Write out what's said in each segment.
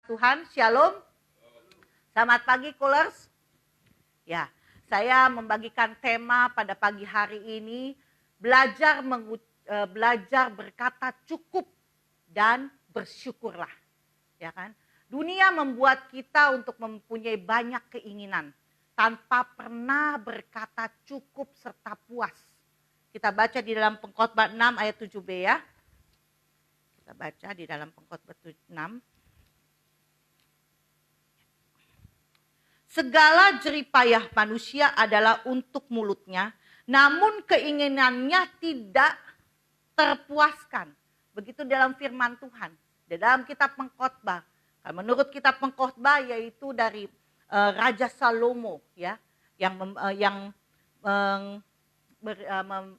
Tuhan, Shalom. Selamat pagi, Coolers. Ya, saya membagikan tema pada pagi hari ini, belajar berkata cukup dan bersyukurlah. Ya kan? Dunia membuat kita untuk mempunyai banyak keinginan tanpa pernah berkata cukup serta puas. Kita baca di dalam Pengkhotbah 6 ayat 7b ya. Kita baca di dalam Pengkhotbah 6. Segala jeripayah manusia adalah untuk mulutnya, namun keinginannya tidak terpuaskan. Begitu dalam firman Tuhan. Di dalam kitab Pengkhotbah. Menurut kitab Pengkhotbah yaitu dari Raja Salomo ya, yang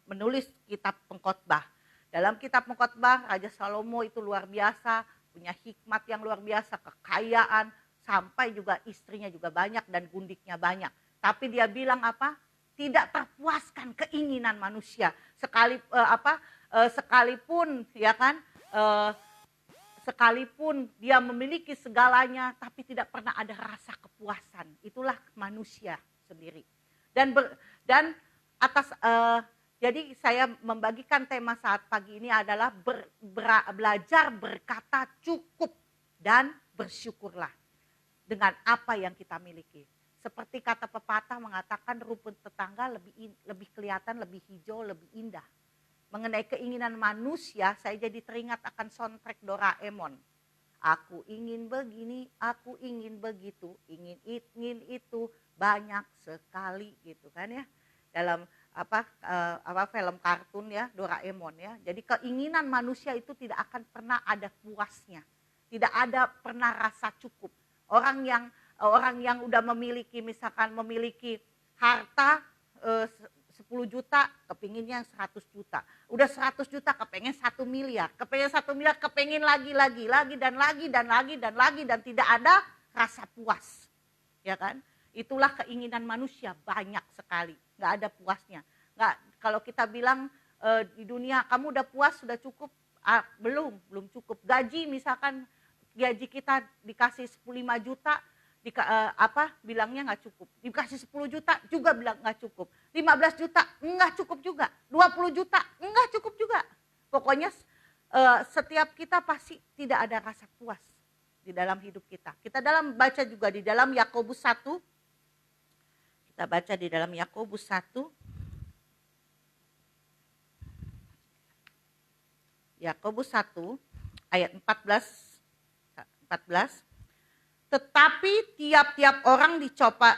menulis kitab Pengkhotbah. Dalam kitab Pengkhotbah, Raja Salomo itu luar biasa, punya hikmat yang luar biasa, kekayaan, sampai juga istrinya juga banyak dan gundiknya banyak. Tapi dia bilang apa? Tidak terpuaskan keinginan manusia. Sekalipun ya kan, sekalipun dia memiliki segalanya, tapi tidak pernah ada rasa kepuasan. Itulah manusia sendiri. Jadi saya membagikan tema saat pagi ini adalah belajar berkata cukup dan bersyukurlah dengan apa yang kita miliki. Seperti kata pepatah mengatakan rumput tetangga lebih kelihatan, lebih hijau, lebih indah. Mengenai keinginan manusia, saya jadi teringat akan soundtrack Doraemon. Aku ingin begini, aku ingin begitu, ingin itu, banyak sekali gitu kan ya. Dalam film kartun ya, Doraemon ya. Jadi keinginan manusia itu tidak akan pernah ada puasnya. Tidak ada pernah rasa cukup. Orang yang udah memiliki harta 10 juta, kepinginnya 100 juta. Udah 100 juta kepengen 1 miliar. Kepengen 1 miliar, kepengin lagi dan tidak ada rasa puas. Ya kan? Itulah keinginan manusia, banyak sekali. Nggak ada puasnya. Kalau kita bilang di dunia kamu udah puas, sudah cukup, belum cukup. Gaji misalkan gaji kita dikasih 5 juta, bilangnya nggak cukup. Dikasih 10 juta juga bilang nggak cukup. 15 juta nggak cukup juga. 20 juta nggak cukup juga. Pokoknya setiap kita pasti tidak ada rasa puas di dalam hidup kita. Kita baca juga di dalam Yakobus 1. Kita baca di dalam Yakobus 1. Yakobus 1 ayat 14. Tetapi tiap-tiap orang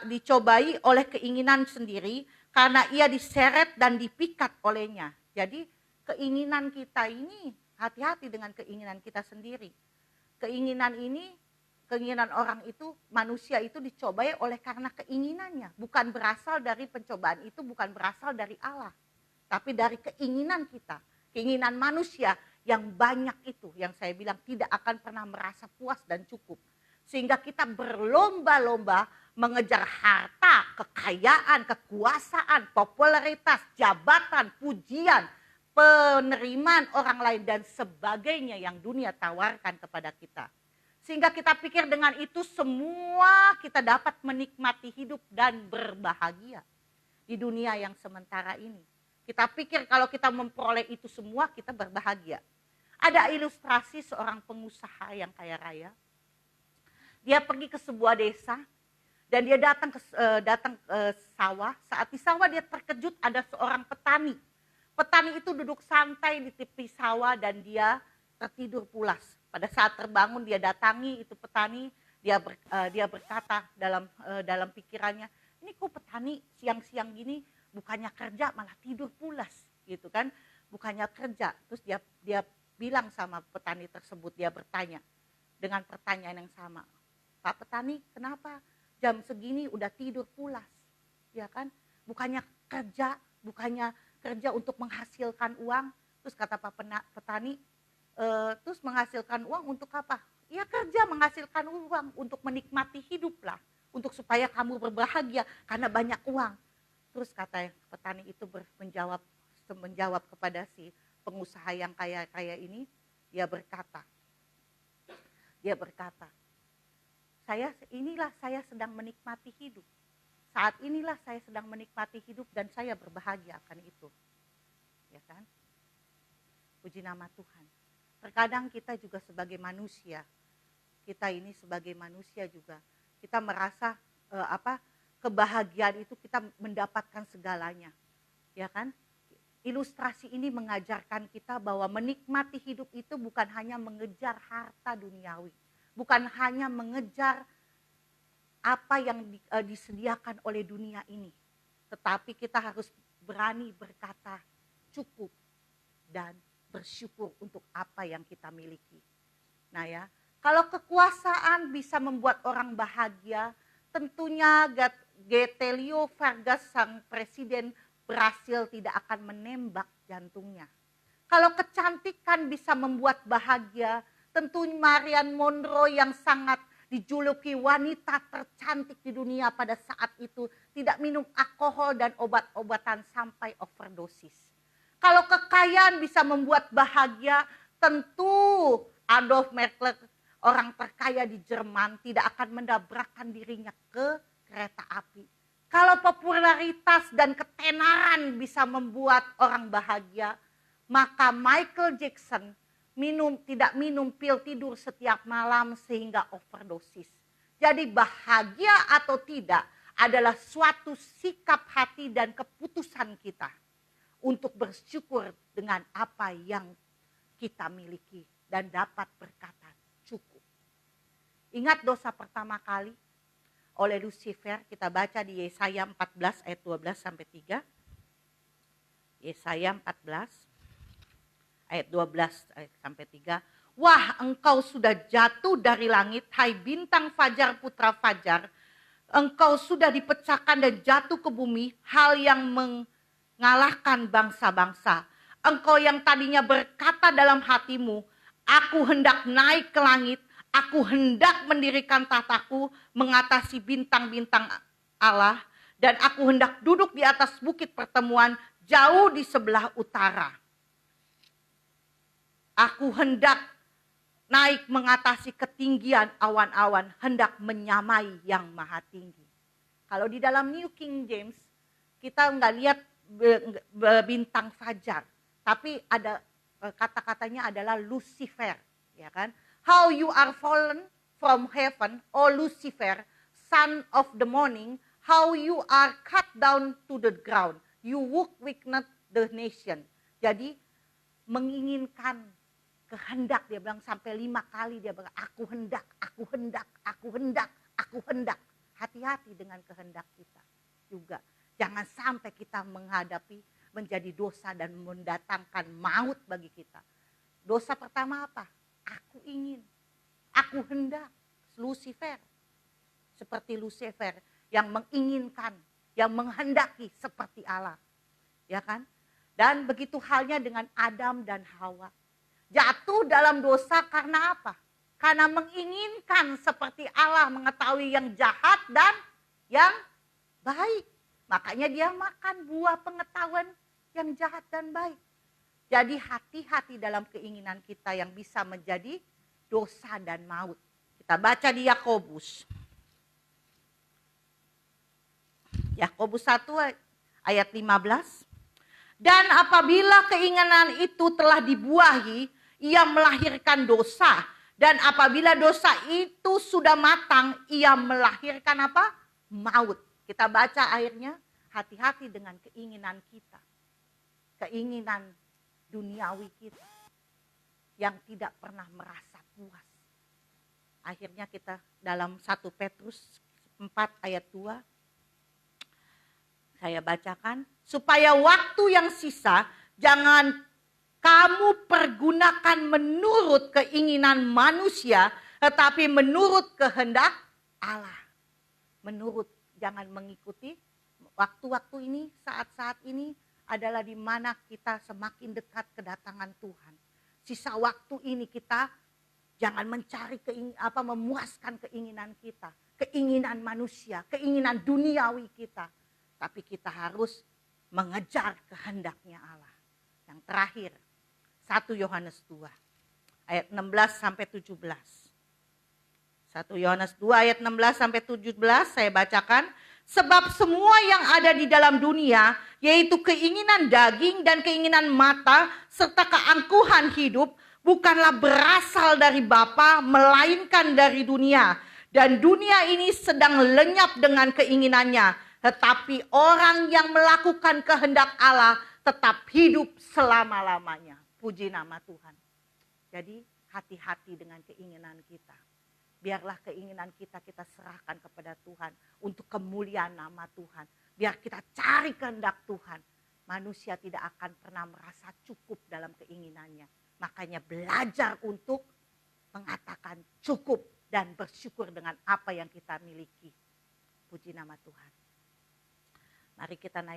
dicobai oleh keinginan sendiri karena ia diseret dan dipikat olehnya. Jadi keinginan kita ini, hati-hati dengan keinginan kita sendiri. Keinginan orang itu, manusia itu dicobai oleh karena keinginannya. Bukan berasal dari pencobaan itu, bukan berasal dari Allah. Tapi dari keinginan kita, keinginan manusia yang banyak itu, yang saya bilang tidak akan pernah merasa puas dan cukup. Sehingga kita berlomba-lomba mengejar harta, kekayaan, kekuasaan, popularitas, jabatan, pujian, penerimaan orang lain dan sebagainya yang dunia tawarkan kepada kita. Sehingga kita pikir dengan itu semua kita dapat menikmati hidup dan berbahagia di dunia yang sementara ini. Kita pikir kalau kita memperoleh itu semua kita berbahagia. Ada ilustrasi seorang pengusaha yang kaya raya. Dia pergi ke sebuah desa dan dia datang ke sawah. Saat di sawah dia terkejut ada seorang petani. Petani itu duduk santai di tepi sawah dan dia tertidur pulas. Pada saat terbangun dia datangi itu petani, dia berkata dalam pikirannya, ini kok petani siang-siang gini bukannya kerja malah tidur pulas gitu kan, bukannya kerja. Terus dia bilang sama petani tersebut, dia bertanya dengan pertanyaan yang sama. Pak petani, kenapa jam segini udah tidur pulas? Ya kan? Bukannya kerja untuk menghasilkan uang. Terus kata Pak petani, terus menghasilkan uang untuk apa? Ya kerja menghasilkan uang untuk menikmati hidup lah. Untuk supaya kamu berbahagia karena banyak uang. Terus kata petani itu menjawab kepada si pengusaha yang kaya ini, dia berkata, inilah saya sedang menikmati hidup. Saat inilah saya sedang menikmati hidup dan saya berbahagia akan itu. Ya kan? Puji nama Tuhan. Terkadang kita juga sebagai manusia, kita ini sebagai manusia juga, kita merasa kebahagiaan itu kita mendapatkan segalanya. Ya kan? Ilustrasi ini mengajarkan kita bahwa menikmati hidup itu bukan hanya mengejar harta duniawi. Bukan hanya mengejar apa yang disediakan oleh dunia ini. Tetapi kita harus berani berkata cukup dan bersyukur untuk apa yang kita miliki. Nah ya, kalau kekuasaan bisa membuat orang bahagia, tentunya Getulio Vargas sang presiden Brasil tidak akan menembak jantungnya. Kalau kecantikan bisa membuat bahagia, tentu Marilyn Monroe yang sangat dijuluki wanita tercantik di dunia pada saat itu tidak minum alkohol dan obat-obatan sampai overdosis. Kalau kekayaan bisa membuat bahagia, tentu Adolf Hitler, orang terkaya di Jerman, tidak akan mendabrakkan dirinya ke kereta api. Kalau popularitas dan ketenaran bisa membuat orang bahagia, maka Michael Jackson tidak minum pil tidur setiap malam sehingga overdosis. Jadi bahagia atau tidak adalah suatu sikap hati dan keputusan kita untuk bersyukur dengan apa yang kita miliki dan dapat berkata cukup. Ingat dosa pertama kali oleh Lucifer, kita baca di Yesaya 14 ayat 12 sampai 3. Yesaya 14 ayat 12 sampai 3. Wah, engkau sudah jatuh dari langit, hai bintang fajar putra fajar. Engkau sudah dipecahkan dan jatuh ke bumi, hal yang mengalahkan bangsa-bangsa. Engkau yang tadinya berkata dalam hatimu, aku hendak naik ke langit, aku hendak mendirikan tahtaku mengatasi bintang-bintang Allah, dan aku hendak duduk di atas bukit pertemuan jauh di sebelah utara. Aku hendak naik mengatasi ketinggian awan-awan, hendak menyamai yang maha tinggi. Kalau di dalam New King James, kita nggak lihat bintang fajar, tapi ada kata-katanya adalah Lucifer, ya kan? How you are fallen from heaven, O Lucifer, son of the morning, how you are cut down to the ground, you would weaken the nation. Jadi menginginkan kehendak, dia bilang sampai 5 kali dia bilang aku hendak, aku hendak, aku hendak, aku hendak. Hati-hati dengan kehendak kita juga. Jangan sampai kita menghadapi menjadi dosa dan mendatangkan maut bagi kita. Dosa pertama apa? Aku ingin, aku hendak. Lucifer, seperti Lucifer yang menginginkan, yang menghendaki seperti Allah, ya kan? Dan begitu halnya dengan Adam dan Hawa. Jatuh dalam dosa karena apa? Karena menginginkan seperti Allah, mengetahui yang jahat dan yang baik. Makanya dia makan buah pengetahuan yang jahat dan baik. Jadi hati-hati dalam keinginan kita yang bisa menjadi dosa dan maut. Kita baca di Yakobus. Yakobus 1 ayat 15. Dan apabila keinginan itu telah dibuahi, ia melahirkan dosa. Dan apabila dosa itu sudah matang, ia melahirkan apa? Maut. Kita baca akhirnya, hati-hati dengan keinginan kita. Keinginan duniawi kita yang tidak pernah merasa puas. Akhirnya kita dalam 1 Petrus 4 ayat 2. Saya bacakan. Supaya waktu yang sisa jangan kamu pergunakan menurut keinginan manusia, tetapi menurut kehendak Allah. Jangan mengikuti waktu-waktu ini, saat-saat ini adalah di mana kita semakin dekat kedatangan Tuhan. Sisa waktu ini kita jangan mencari memuaskan keinginan kita, keinginan manusia, keinginan duniawi kita. Tapi kita harus mengejar kehendaknya Allah. Yang terakhir, 1 Yohanes 2 ayat 16 sampai 17. 1 1 Yohanes 2 ayat 16 sampai 17 saya bacakan. Sebab semua yang ada di dalam dunia, yaitu keinginan daging dan keinginan mata, serta keangkuhan hidup, bukanlah berasal dari Bapa, melainkan dari dunia. Dan dunia ini sedang lenyap dengan keinginannya. Tetapi orang yang melakukan kehendak Allah tetap hidup selama-lamanya. Puji nama Tuhan. Jadi hati-hati dengan keinginan kita. Biarlah keinginan kita serahkan kepada Tuhan untuk kemuliaan nama Tuhan. Biar kita cari kehendak Tuhan. Manusia tidak akan pernah merasa cukup dalam keinginannya. Makanya belajar untuk mengatakan cukup dan bersyukur dengan apa yang kita miliki. Puji nama Tuhan. Mari kita naik.